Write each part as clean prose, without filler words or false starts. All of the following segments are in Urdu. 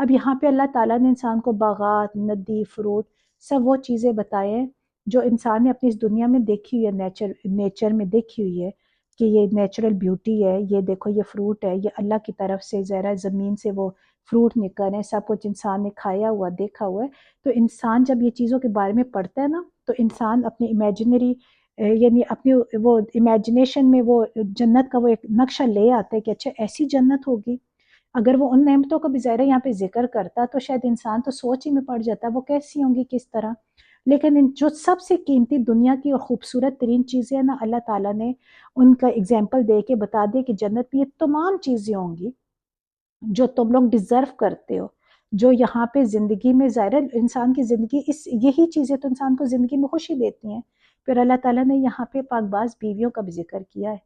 اب یہاں پہ اللہ تعالیٰ نے انسان کو باغات، ندی، فروٹ، سب وہ چیزیں بتائے ہیں جو انسان نے اپنی اس دنیا میں دیکھی ہوئی ہے، نیچر میں دیکھی ہوئی ہے کہ یہ نیچرل بیوٹی ہے، یہ دیکھو یہ فروٹ ہے، یہ اللہ کی طرف سے ذرا زمین سے وہ فروٹ نکل ہیں، سب کچھ انسان نے کھایا ہوا دیکھا ہوا ہے۔ تو انسان جب یہ چیزوں کے بارے میں پڑھتا ہے نا، تو انسان اپنی امیجنری یعنی اپنی وہ امیجنیشن میں وہ جنت کا وہ ایک نقشہ لے آتا ہے کہ اچھا ایسی جنت ہوگی۔ اگر وہ ان نعمتوں کا بھی ظاہر یہاں پہ ذکر کرتا تو شاید انسان تو سوچ ہی میں پڑ جاتا وہ کیسی ہوں گی، کس طرح۔ لیکن جو سب سے قیمتی دنیا کی اور خوبصورت ترین چیزیں ہیں نا، اللہ تعالیٰ نے ان کا اگزامپل دے کے بتا دیا کہ جنت میں یہ تمام چیزیں ہوں گی جو تم لوگ ڈیزرو کرتے ہو، جو یہاں پہ زندگی میں ظاہر انسان کی زندگی یہی چیزیں تو انسان کو زندگی میں خوشی دیتی ہیں۔ پھر اللہ تعالیٰ نے یہاں پہ پاک باز بیویوں کا بھی ذکر کیا ہے۔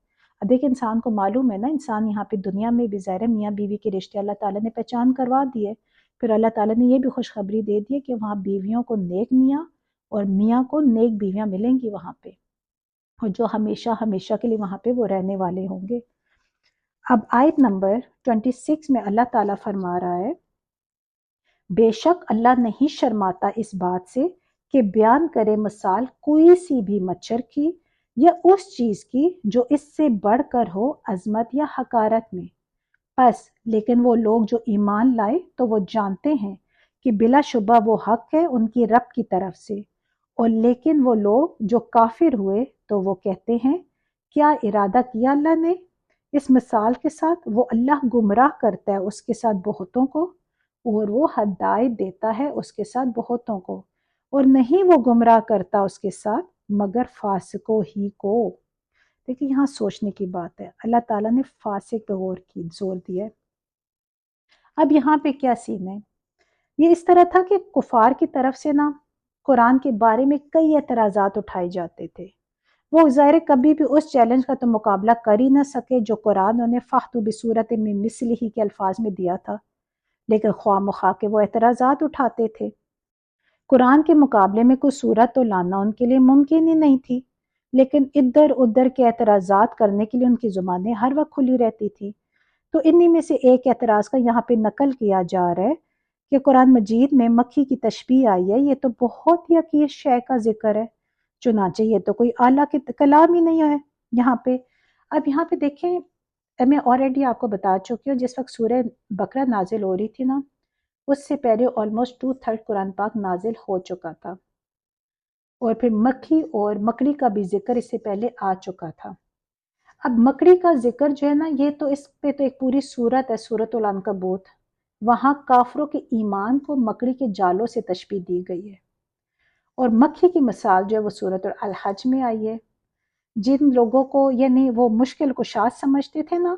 اب دیکھیں انسان کو معلوم ہے نا، انسان یہاں پہ دنیا میں بھی ظاہر میاں بیوی کے رشتے اللہ تعالیٰ نے پہچان کروا دیے، پھر اللہ تعالیٰ نے یہ بھی خوشخبری دے دی کہ وہاں بیویوں کو نیک میاں اور میاں کو نیک بیویاں ملیں گی وہاں پہ، اور جو ہمیشہ ہمیشہ کے لیے وہاں پہ وہ رہنے والے ہوں گے۔ اب آیت نمبر 26 میں اللہ تعالیٰ فرما رہا ہے، بے شک اللہ نہیں شرماتا اس بات سے کہ بیان کرے مثال کوئی سی بھی مچھر کی یا اس چیز کی جو اس سے بڑھ کر ہو عظمت یا حقارت میں۔ پس لیکن وہ لوگ جو ایمان لائے تو وہ جانتے ہیں کہ بلا شبہ وہ حق ہے ان کی رب کی طرف سے، اور لیکن وہ لوگ جو کافر ہوئے تو وہ کہتے ہیں کیا ارادہ کیا اللہ نے اس مثال کے ساتھ؟ وہ اللہ گمراہ کرتا ہے اس کے ساتھ بہتوں کو، اور وہ ہدایت دیتا ہے اس کے ساتھ بہتوں کو، اور نہیں وہ گمراہ کرتا اس کے ساتھ مگر فاسقوں ہی کو۔ دیکھیں یہاں سوچنے کی بات ہے، اللہ تعالیٰ نے فاسق پہ غور کی زور دیا ہے۔ اب یہاں پہ کیا سین ہے؟ یہ اس طرح تھا کہ کفار کی طرف سے نا قرآن کے بارے میں کئی اعتراضات اٹھائے جاتے تھے، وہ ظاہر کبھی بھی اس چیلنج کا تو مقابلہ کر ہی نہ سکے جو قرآن انہیں فَأْتُوا بِسُورَةٍ مِّن مِثْلِهِ کے الفاظ میں دیا تھا، لیکن خواہ مخواہ کے وہ اعتراضات اٹھاتے تھے۔ قرآن کے مقابلے میں کوئی صورت تو لانا ان کے لیے ممکن ہی نہیں تھی، لیکن ادھر ادھر کے اعتراضات کرنے کے لیے ان کی زبانیں ہر وقت کھلی رہتی تھی۔ تو انہی میں سے ایک اعتراض کا یہاں پہ نقل کیا جا رہا ہے کہ قرآن مجید میں مکھی کی تشبیہ آئی ہے، یہ تو بہت ہی حقیر شے کا ذکر ہے، چنانچہ یہ تو کوئی اعلیٰ کے کلام ہی نہیں ہے یہاں پہ۔ اب یہاں پہ دیکھیں، میں آلریڈی آپ کو بتا چکی ہوں جس وقت سورہ بقرہ نازل ہو رہی تھی نا، اس سے پہلے آلموسٹ 2/3 قرآن پاک نازل ہو چکا تھا، اور پھر مکھی اور مکڑی کا بھی ذکر اس سے پہلے آ چکا تھا۔ اب مکڑی کا ذکر جو ہے نا، یہ تو اس پہ تو ایک پوری سورت ہے، سورۃ العنکبوت، وہاں کافروں کے ایمان کو مکڑی کے جالوں سے تشبیہ دی گئی ہے، اور مکھی کی مثال جو ہے وہ سورۃ الحج میں آئی ہے۔ جن لوگوں کو یعنی وہ مشکل کشاد سمجھتے تھے نا،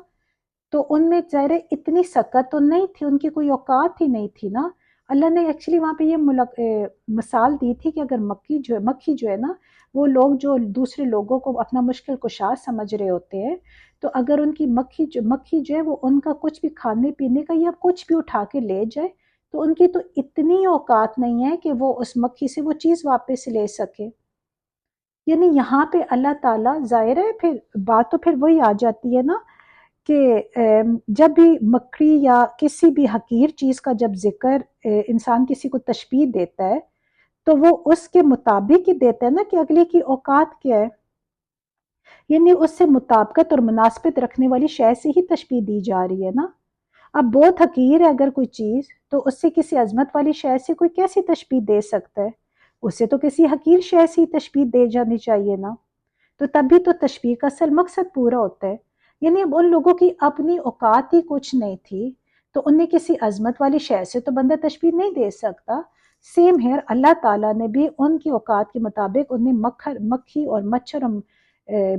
تو ان میں ظاہر اتنی سکت تو نہیں تھی، ان کی کوئی اوقات ہی نہیں تھی نا۔ اللہ نے ایکچولی وہاں پہ یہ مثال دی تھی کہ اگر مکھی جو ہے نا، وہ لوگ جو دوسرے لوگوں کو اپنا مشکل کشاد سمجھ رہے ہوتے ہیں، تو اگر ان کی مکھی جو ہے وہ ان کا کچھ بھی کھانے پینے کا یا کچھ بھی اٹھا کے لے جائے، تو ان کی تو اتنی اوقات نہیں ہے کہ وہ اس مکھی سے وہ چیز واپس لے سکے۔ یعنی یہاں پہ اللہ تعالیٰ ظاہر ہے، پھر بات تو پھر وہی آ جاتی ہے نا کہ جب بھی مکڑی یا کسی بھی حقیر چیز کا جب ذکر انسان کسی کو تشبیہ دیتا ہے تو وہ اس کے مطابق ہی دیتا ہے نا کہ اگلے کی اوقات کیا ہے، یعنی اس سے مطابقت اور مناسبت رکھنے والی شے سے ہی تشبیہ دی جا رہی ہے نا۔ اب بہت حقیر ہے اگر کوئی چیز، تو اس سے کسی عظمت والی شے سے کوئی کیسی تشبیہ دے سکتا ہے؟ اسے تو کسی حقیر شے سے ہی تشبیہ دے جانی چاہیے نا، تو تبھی تو تشبیہ کا اصل مقصد پورا ہوتا ہے۔ یعنی اب ان لوگوں کی اپنی اوقات ہی کچھ نہیں تھی، تو انہیں کسی عظمت والی شے سے تو بندہ تشبیہ نہیں دے سکتا۔ سیم ہیئر اللہ تعالیٰ نے بھی ان کی اوقات کے مطابق انہیں مکھی اور مچھر اور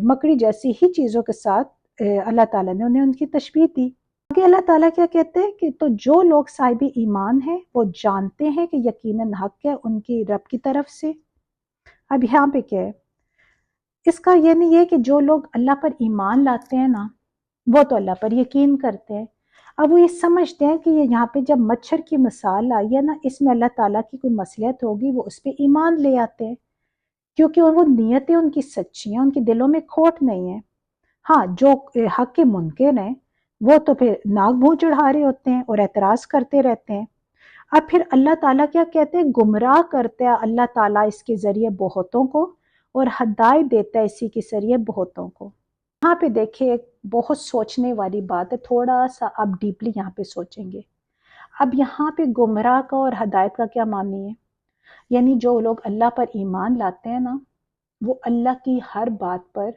مکڑی جیسی ہی چیزوں کے ساتھ اللہ تعالیٰ نے انہیں ان کی تشبیہ دی۔ آگے اللہ تعالیٰ کیا کہتے ہیں کہ تو جو لوگ صاحب ایمان ہیں وہ جانتے ہیں کہ یقیناً حق ہے ان کی رب کی طرف سے۔ اب یہاں پہ کیا ہے اس کا، یعنی یہ کہ جو لوگ اللہ پر ایمان لاتے ہیں نا، وہ تو اللہ پر یقین کرتے ہیں۔ اب وہ یہ سمجھتے ہیں کہ یہ یہاں پہ جب مچھر کی مثال آئی ہے نا، اس میں اللہ تعالیٰ کی کوئی مصلحت ہوگی، وہ اس پہ ایمان لے آتے ہیں کیونکہ وہ نیتیں ان کی سچی ہیں، ان کے دلوں میں کھوٹ نہیں ہے۔ ہاں جو حق کے منکر ہیں وہ تو پھر ناک منہ چڑھا رہے ہوتے ہیں اور اعتراض کرتے رہتے ہیں۔ اب پھر اللہ تعالیٰ کیا کہتے ہیں، گمراہ کرتا ہے اللہ تعالیٰ اس کے ذریعے بہتوں کو اور ہدایت دیتا ہے اسی کے ذریعے بہتوں کو۔ یہاں پہ دیکھیں ایک بہت سوچنے والی بات ہے، تھوڑا سا اب ڈیپلی یہاں پہ سوچیں گے۔ اب یہاں پہ گمراہ کا اور ہدایت کا کیا معنی ہے؟ یعنی جو لوگ اللہ پر ایمان لاتے ہیں نا، وہ اللہ کی ہر بات پر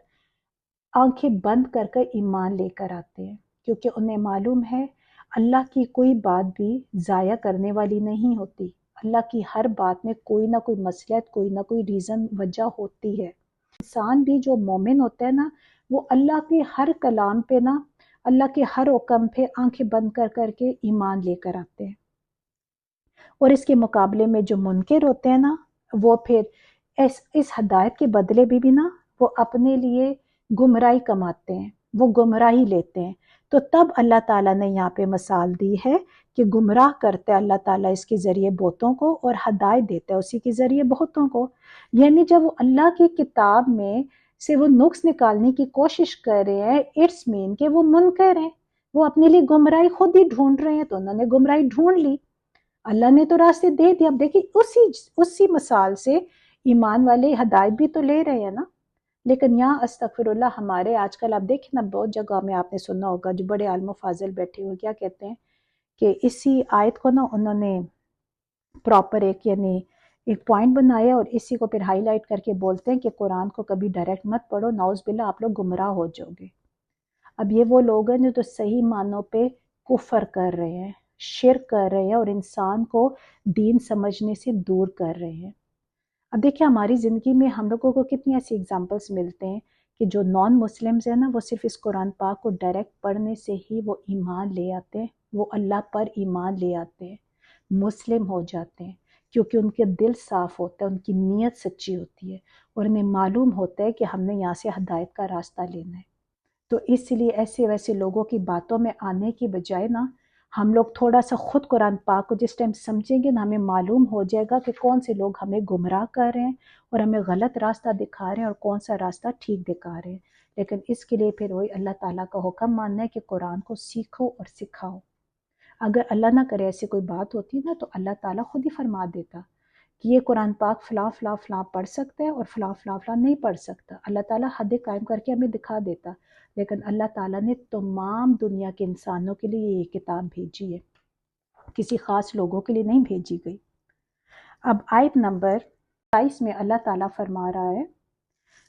آنکھیں بند کر کر ایمان لے کر آتے ہیں، کیونکہ انہیں معلوم ہے اللہ کی کوئی بات بھی ضائع کرنے والی نہیں ہوتی۔ اللہ کی ہر بات میں کوئی نہ کوئی مصلحت، کوئی نہ کوئی ریزن، وجہ ہوتی ہے۔ انسان بھی جو مومن ہوتا ہے نا، وہ اللہ کے ہر کلام پہ نا، اللہ کے ہر حکم پہ آنکھیں بند کر کر کے ایمان لے کر آتے ہیں۔ اور اس کے مقابلے میں جو منکر ہوتے ہیں نا، وہ پھر اس ہدایت کے بدلے بھی نا، وہ اپنے لیے گمراہی کماتے ہیں، وہ گمراہی لیتے ہیں۔ تو تب اللہ تعالیٰ نے یہاں پہ مثال دی ہے کہ گمراہ کرتا ہے اللہ تعالیٰ اس کے ذریعے بہتوں کو اور ہدایت دیتا ہے اسی کے ذریعے بہتوں کو۔ یعنی جب وہ اللہ کی کتاب میں سے وہ نقص نکالنے کی کوشش کر رہے ہیں، اٹس مین کہ وہ منکر ہیں، وہ اپنے لیے گمراہی خود ہی ڈھونڈ رہے ہیں، تو انہوں نے گمراہی ڈھونڈ لی، اللہ نے تو راستے دے دیا۔ اب دیکھیں اسی مثال سے ایمان والے ہدایت بھی تو لے رہے ہیں نا۔ لیکن یہاں استغفر اللہ، ہمارے آج کل آپ دیکھیں نا، بہت جگہ میں آپ نے سنا ہوگا جو بڑے عالم و فاضل بیٹھے ہوئے کیا کہتے ہیں کہ اسی آیت کو نا انہوں نے پراپر یعنی ایک پوائنٹ بنایا اور اسی کو پھر ہائی لائٹ کر کے بولتے ہیں کہ قرآن کو کبھی ڈائریکٹ مت پڑھو، نعوذ باللہ آپ لوگ گمراہ ہو جاؤ گے۔ اب یہ وہ لوگ ہیں جو تو صحیح معنوں پہ کفر کر رہے ہیں، شرک کر رہے ہیں اور انسان کو دین سمجھنے سے دور کر رہے ہیں۔ اب دیکھیں ہماری زندگی میں ہم لوگوں کو کتنی ایسی اگزامپلس ملتے ہیں کہ جو نان مسلمز ہیں نا، وہ صرف اس قرآن پاک کو ڈائریکٹ پڑھنے سے ہی وہ ایمان لے آتے ہیں، وہ اللہ پر ایمان لے آتے ہیں، مسلم ہو جاتے ہیں، کیونکہ ان کے دل صاف ہوتا ہے، ان کی نیت سچی ہوتی ہے اور انہیں معلوم ہوتا ہے کہ ہم نے یہاں سے ہدایت کا راستہ لینا ہے۔ تو اس لیے ایسے ویسے لوگوں کی باتوں میں آنے کی بجائے نا، ہم لوگ تھوڑا سا خود قرآن پاک کو جس ٹائم سمجھیں گے نا، ہمیں معلوم ہو جائے گا کہ کون سے لوگ ہمیں گمراہ کر رہے ہیں اور ہمیں غلط راستہ دکھا رہے ہیں اور کون سا راستہ ٹھیک دکھا رہے ہیں۔ لیکن اس کے لیے پھر وہی اللہ تعالیٰ کا حکم ماننا ہے کہ قرآن کو سیکھو اور سکھاؤ۔ اگر اللہ نہ کرے ایسی کوئی بات ہوتی نا، تو اللہ تعالیٰ خود ہی فرما دیتا کہ یہ قرآن پاک فلاں فلاں فلاں پڑھ سکتا ہے اور فلاں فلاں فلاں نہیں پڑھ سکتا۔ اللہ تعالیٰ حد قائم کر کے ہمیں دکھا دیتا، لیکن اللہ تعالیٰ نے تمام دنیا کے انسانوں کے لیے یہ کتاب بھیجی ہے، کسی خاص لوگوں کے لیے نہیں بھیجی گئی۔ اب آیت نمبر 27 میں اللہ تعالیٰ فرما رہا ہے،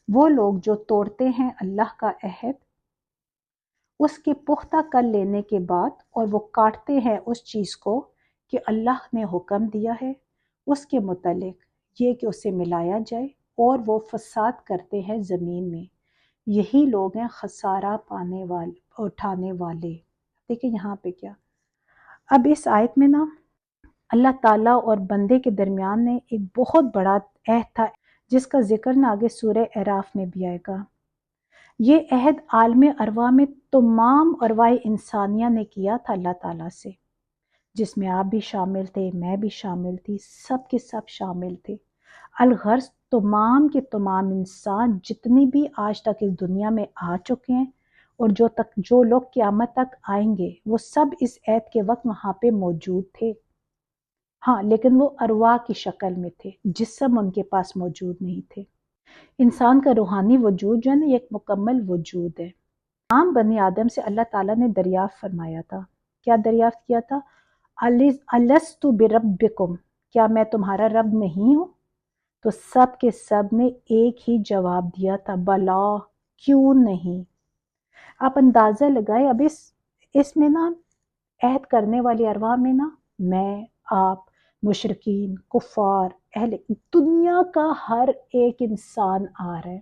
وہ لوگ جو توڑتے ہیں اللہ کا عہد اس کے پختہ کر لینے کے بعد، اور وہ کاٹتے ہیں اس چیز کو کہ اللہ نے حکم دیا ہے اس کے متعلق یہ کہ اسے ملایا جائے، اور وہ فساد کرتے ہیں زمین میں، یہی لوگ ہیں خسارہ پانے والے اٹھانے والے۔ دیکھیں یہاں پہ کیا، اب اس آیت میں نا اللہ تعالیٰ اور بندے کے درمیان نے ایک بہت بڑا عہد تھا، جس کا ذکر نا آگے سورہ اعراف میں بھی آئے گا۔ یہ عہد عالم ارواح میں تمام ارواح انسانیہ نے کیا تھا اللہ تعالیٰ سے، جس میں آپ بھی شامل تھے، میں بھی شامل تھی، سب کے سب شامل تھے۔ الغرض تمام کے تمام انسان جتنی بھی آج تک اس دنیا میں آ چکے ہیں اور جو لوگ قیامت تک آئیں گے، وہ سب اس عہد کے وقت وہاں پہ موجود تھے۔ ہاں، لیکن وہ ارواح کی شکل میں تھے، جسم ان کے پاس موجود نہیں تھے۔ انسان کا روحانی وجود جو ہے نا، یہ ایک مکمل وجود ہے۔ عام بنی آدم سے اللہ تعالیٰ نے دریافت فرمایا تھا، کیا دریافت کیا تھا؟ الست بربکم، کیا میں تمہارا رب نہیں ہوں؟ تو سب کے سب نے ایک ہی جواب دیا تھا، بلا، کیوں نہیں۔ آپ اندازہ لگائیں، اب اس میں نا عہد کرنے والی ارواح میں نا میں، آپ، مشرکین، کفار، اہل دنیا کا ہر ایک انسان آ رہا ہے۔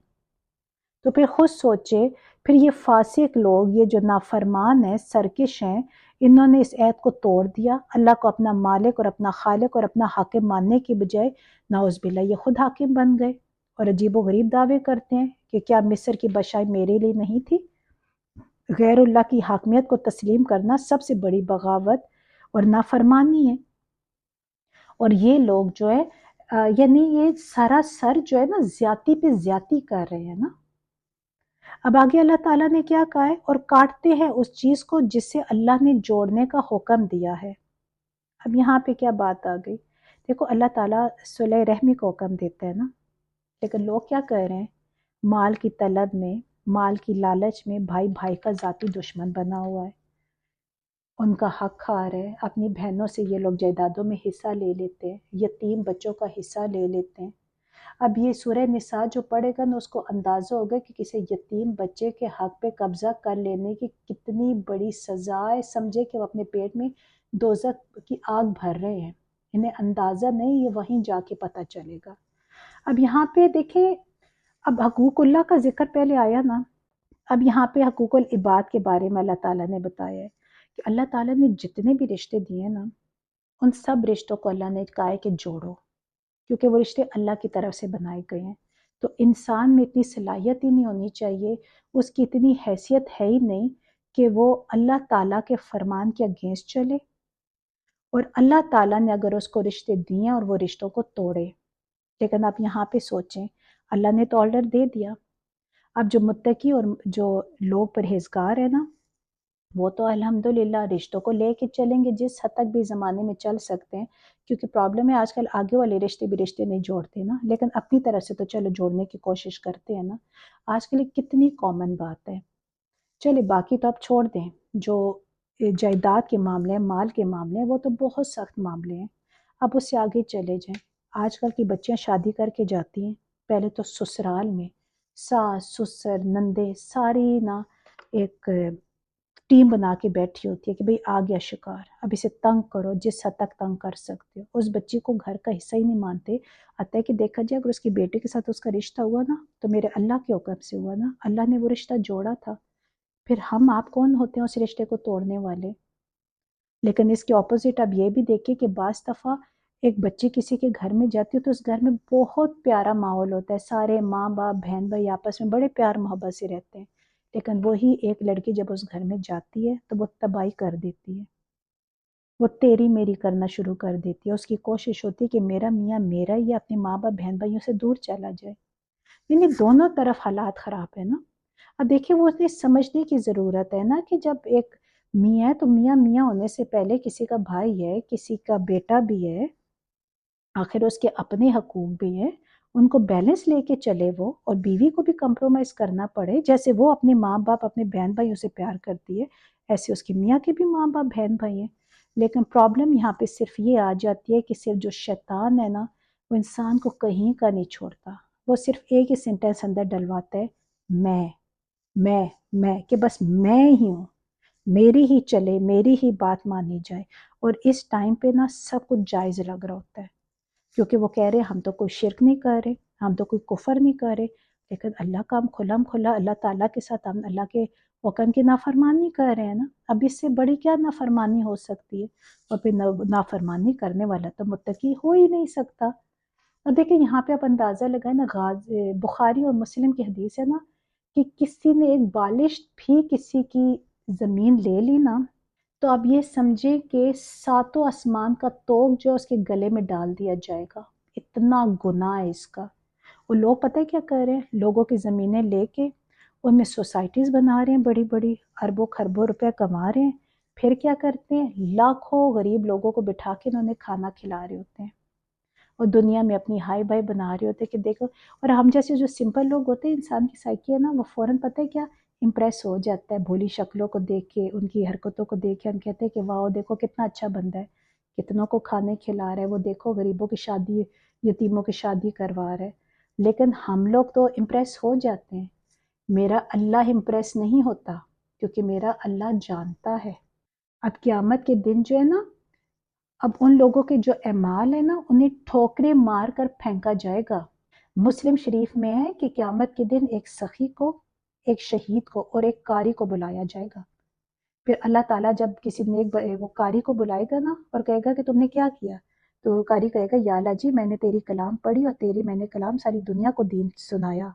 تو پھر خود سوچے، پھر یہ فاسق لوگ، یہ جو نافرمان ہیں، سرکش ہیں، انہوں نے اس عہد کو توڑ دیا، اللہ کو اپنا مالک اور اپنا خالق اور اپنا حاکم ماننے کی بجائے نعوذ باللہ یہ خود حاکم بن گئے، اور عجیب و غریب دعوے کرتے ہیں کہ کیا مصر کی بادشاہی میرے لیے نہیں تھی؟ غیر اللہ کی حاکمیت کو تسلیم کرنا سب سے بڑی بغاوت اور نافرمانی ہے۔ اور یہ لوگ جو ہے یعنی یہ سراسر جو ہے نا زیادتی پہ زیادتی کر رہے ہیں نا۔ اب آگے اللہ تعالیٰ نے کیا کہا ہے، اور کاٹتے ہیں اس چیز کو جس سے اللہ نے جوڑنے کا حکم دیا ہے۔ اب یہاں پہ کیا بات آ گئی؟ دیکھو اللہ تعالیٰ صلح رحمی کو حکم دیتا ہے نا، لیکن لوگ کیا کر رہے ہیں؟ مال کی طلب میں، مال کی لالچ میں بھائی بھائی کا ذاتی دشمن بنا ہوا ہے، ان کا حق کھا رہے ہیں، اپنی بہنوں سے یہ لوگ جائیدادوں میں حصہ لے لیتے ہیں، یتیم بچوں کا حصہ لے لیتے ہیں۔ اب یہ سورہ نساء جو پڑھے گا نا اس کو اندازہ ہوگا کہ کسی یتیم بچے کے حق پہ قبضہ کر لینے کی کتنی بڑی سزا ہے، سمجھے کہ وہ اپنے پیٹ میں دوزخ کی آگ بھر رہے ہیں، انہیں اندازہ نہیں، یہ وہیں جا کے پتہ چلے گا۔ اب یہاں پہ دیکھیں، اب حقوق اللہ کا ذکر پہلے آیا نا، اب یہاں پہ حقوق العباد کے بارے میں اللہ تعالیٰ نے بتایا ہے کہ اللہ تعالیٰ نے جتنے بھی رشتے دیے نا، ان سب رشتوں کو اللہ نے کہا ہے کہ جوڑو، کیونکہ وہ رشتے اللہ کی طرف سے بنائے گئے ہیں۔ تو انسان میں اتنی صلاحیت ہی نہیں ہونی چاہیے، اس کی اتنی حیثیت ہے ہی نہیں کہ وہ اللہ تعالیٰ کے فرمان کے اگینسٹ چلے، اور اللہ تعالیٰ نے اگر اس کو رشتے دیے اور وہ رشتوں کو توڑے۔ لیکن آپ یہاں پہ سوچیں، اللہ نے تو آرڈر دے دیا، اب جو متقی اور جو لوگ پرہیزگار ہیں نا، وہ تو الحمدللہ رشتوں کو لے کے چلیں گے جس حد تک بھی زمانے میں چل سکتے ہیں، کیونکہ پرابلم ہے آج کل آگے والے رشتے بھی رشتے نہیں جوڑتے نا، لیکن اپنی طرف سے تو چلو جوڑنے کی کوشش کرتے ہیں نا۔ آج کل کتنی کامن بات ہے، چلے باقی تو آپ چھوڑ دیں، جو جائیداد کے معاملے ہیں، مال کے معاملے ہیں، وہ تو بہت سخت معاملے ہیں، اب اس سے آگے چلے جائیں۔ آج کل کی بچیاں شادی کر کے جاتی ہیں، پہلے تو سسرال میں ساس سسر نندے ساری نا ایک ٹیم بنا کے بیٹھی ہوتی ہے کہ بھئی آ گیا شکار، اب اسے تنگ کرو جس حد تک تنگ کر سکتے ہو۔ اس بچی کو گھر کا حصہ ہی نہیں مانتے، حتیٰ ہے کہ دیکھا جائے اگر اس کی بیٹے کے ساتھ اس کا رشتہ ہوا نا تو میرے اللہ کے حکم سے ہوا نا، اللہ نے وہ رشتہ جوڑا تھا، پھر ہم آپ کون ہوتے ہیں اس رشتے کو توڑنے والے؟ لیکن اس کے اپوزٹ اب یہ بھی دیکھیں کہ بعض دفعہ ایک بچی کسی کے گھر میں جاتی ہے تو اس گھر میں بہت پیارا ماحول ہوتا ہے، سارے ماں باپ بہن بھائی آپس میں بڑے پیار محبت سے رہتے ہیں، لیکن وہی ایک لڑکی جب اس گھر میں جاتی ہے تو وہ تباہی کر دیتی ہے، وہ تیری میری کرنا شروع کر دیتی ہے، اس کی کوشش ہوتی ہے کہ میرا میاں میرا ہی اپنے ماں باپ بہن بھائیوں سے دور چلا جائے، یعنی دونوں طرف حالات خراب ہے نا۔ اب دیکھیں وہ اسے سمجھنے کی ضرورت ہے نا کہ جب ایک میاں ہے تو میاں میاں ہونے سے پہلے کسی کا بھائی ہے، کسی کا بیٹا بھی ہے، آخر اس کے اپنے حقوق بھی ہیں، ان کو بیلنس لے کے چلے وہ، اور بیوی کو بھی کمپرومائز کرنا پڑے، جیسے وہ اپنے ماں باپ اپنے بہن بھائیوں سے پیار کرتی ہے ایسے اس کی میاں کے بھی ماں باپ بہن بھائی ہیں۔ لیکن پرابلم یہاں پہ صرف یہ آ جاتی ہے کہ صرف جو شیطان ہے نا وہ انسان کو کہیں کا نہیں چھوڑتا، وہ صرف ایک ہی سینٹینس اندر ڈلواتا ہے، میں میں میں، کہ بس میں ہی ہوں، میری ہی چلے، میری ہی بات مانی جائے، اور اس ٹائم پہ نا سب کچھ جائز لگ رہا ہوتا ہے، کیونکہ وہ کہہ رہے ہم تو کوئی شرک نہیں کر رہے، ہم تو کوئی کفر نہیں کر رہے، لیکن اللہ کا ہم کھلم کھلا اللہ تعالیٰ کے ساتھ ہم اللہ کے حکم کی نافرمانی کر رہے ہیں نا، اب اس سے بڑی کیا نافرمانی ہو سکتی ہے؟ اور پھر نافرمانی کرنے والا تو متقی ہو ہی نہیں سکتا۔ اور دیکھیں یہاں پہ آپ اندازہ لگائیں نا، بخاری اور مسلم کی حدیث ہے نا کہ کسی نے ایک بالش بھی کسی کی زمین لے لی نا تو آپ یہ سمجھے کہ ساتوں آسمان کا توق جو اس کے گلے میں ڈال دیا جائے گا، اتنا گناہ ہے اس کا۔ وہ لوگ پتہ ہے کیا کر رہے ہیں؟ لوگوں کی زمینیں لے کے ان میں سوسائٹیز بنا رہے ہیں، بڑی بڑی اربوں خربوں روپے کما رہے ہیں، پھر کیا کرتے ہیں؟ لاکھوں غریب لوگوں کو بٹھا کے انہیں کھانا کھلا رہے ہوتے ہیں، اور دنیا میں اپنی ہائی بھائی بنا رہے ہوتے ہیں کہ دیکھو، اور ہم جیسے جو سمپل لوگ ہوتے ہیں انسان کی سائیکی ہے نا وہ فوراً پتہ ہے کیا امپریس ہو جاتا ہے، بھولی شکلوں کو دیکھ کے، ان کی حرکتوں کو دیکھ کے ہم کہتے ہیں کہ واہ دیکھو کتنا اچھا بندہ ہے، کتنوں کو کھانے کھلا رہا ہے، وہ دیکھو غریبوں کی شادی، یتیموں کی شادی کروا رہا ہے، لیکن ہم لوگ تو امپریس ہو جاتے ہیں، میرا اللہ امپریس نہیں ہوتا، کیونکہ میرا اللہ جانتا ہے۔ اب قیامت کے دن جو ہے نا، اب ان لوگوں کے جو اعمال ہیں نا انہیں ٹھوکریں مار کر پھینکا جائے گا۔ مسلم شریف میں ہے کہ قیامت کے دن ایک سخی کو، ایک شہید کو اور ایک قاری کو بلایا جائے گا، پھر اللہ تعالیٰ جب کسی نیک وہ قاری کو بلائے گا نا اور کہے گا کہ تم نے کیا کیا، تو قاری کہے گا یا اللہ جی میں نے تیری کلام پڑھی اور میں نے کلام ساری دنیا کو دین سنایا،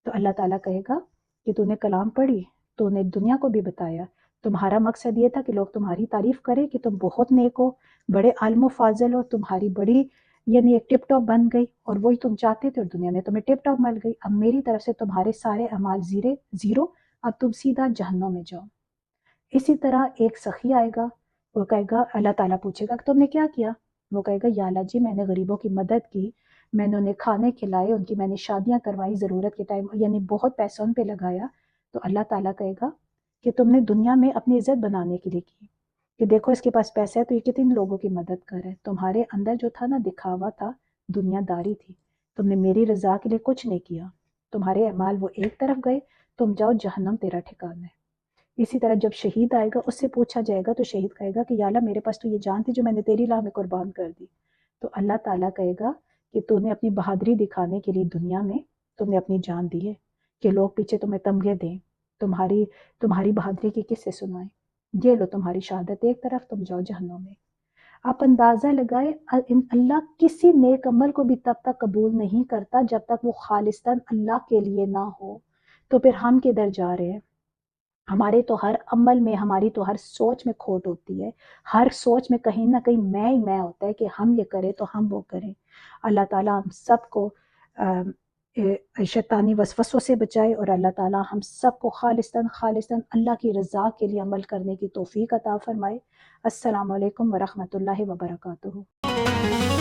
تو اللہ تعالیٰ کہے گا کہ تو نے کلام پڑھی، تو نے دنیا کو بھی بتایا، تمہارا مقصد یہ تھا کہ لوگ تمہاری تعریف کریں کہ تم بہت نیک ہو، بڑے عالم و فاضل ہو، تمہاری بڑی یعنی ایک ٹپ ٹاپ بن گئی، اور وہی تم چاہتے تھے اور دنیا نے تمہیں ٹپ ٹاپ مل گئی، اب میری طرف سے تمہارے سارے اعمال زیرو، اب تم سیدھا جہنم میں جاؤ۔ اسی طرح ایک سخی آئے گا وہ کہے گا، اللہ تعالیٰ پوچھے گا کہ تم نے کیا کیا؟ وہ کہے گا یا اللہ جی میں نے غریبوں کی مدد کی، میں نے انہیں کھانے کھلائے، ان کی میں نے شادیاں کروائی ضرورت کے ٹائم، یعنی بہت پیسہ ان پہ لگایا۔ تو اللہ تعالیٰ کہے گا کہ تم نے دنیا میں اپنی عزت بنانے کے لیے کی، کہ دیکھو اس کے پاس پیسہ ہے تو یہ کتنے لوگوں کی مدد کر ہے۔ تمہارے اندر جو تھا نا دکھاوا تھا، دنیا داری تھی، تم نے میری رضا کے لیے کچھ نہیں کیا، تمہارے اعمال وہ ایک طرف گئے، تم جاؤ جہنم تیرا ٹھکانہ ہے۔ اسی طرح جب شہید آئے گا اس سے پوچھا جائے گا تو شہید کہے گا کہ یا اللہ میرے پاس تو یہ جان تھی جو میں نے تیری راہ میں قربان کر دی۔ تو اللہ تعالیٰ کہے گا کہ تو نے اپنی بہادری دکھانے کے لیے دنیا میں تم نے اپنی جان دی ہے، کہ لوگ پیچھے تمہیں تمغے دیں، تمہاری بہادری کی کس سے سنائیں، یہ لو تمہاری شہادت ایک طرف، تم جاؤ جہنم میں۔ آپ اندازہ لگائے اللہ کسی نیک عمل کو بھی تب تک قبول نہیں کرتا جب تک وہ خالصتاً اللہ کے لیے نہ ہو۔ تو پھر ہم کدھر جا رہے ہیں؟ ہمارے تو ہر عمل میں، ہماری تو ہر سوچ میں کھوٹ ہوتی ہے، ہر سوچ میں کہیں نہ کہیں میں ہی میں ہوتا ہے کہ ہم یہ کریں تو ہم وہ کریں۔ اللہ تعالیٰ ہم سب کو شیطانی وسوسوں سے بچائے، اور اللہ تعالیٰ ہم سب کو خالصتاً اللہ کی رضا کے لیے عمل کرنے کی توفیق عطا فرمائے۔ السلام علیکم ورحمۃ اللہ وبرکاتہ۔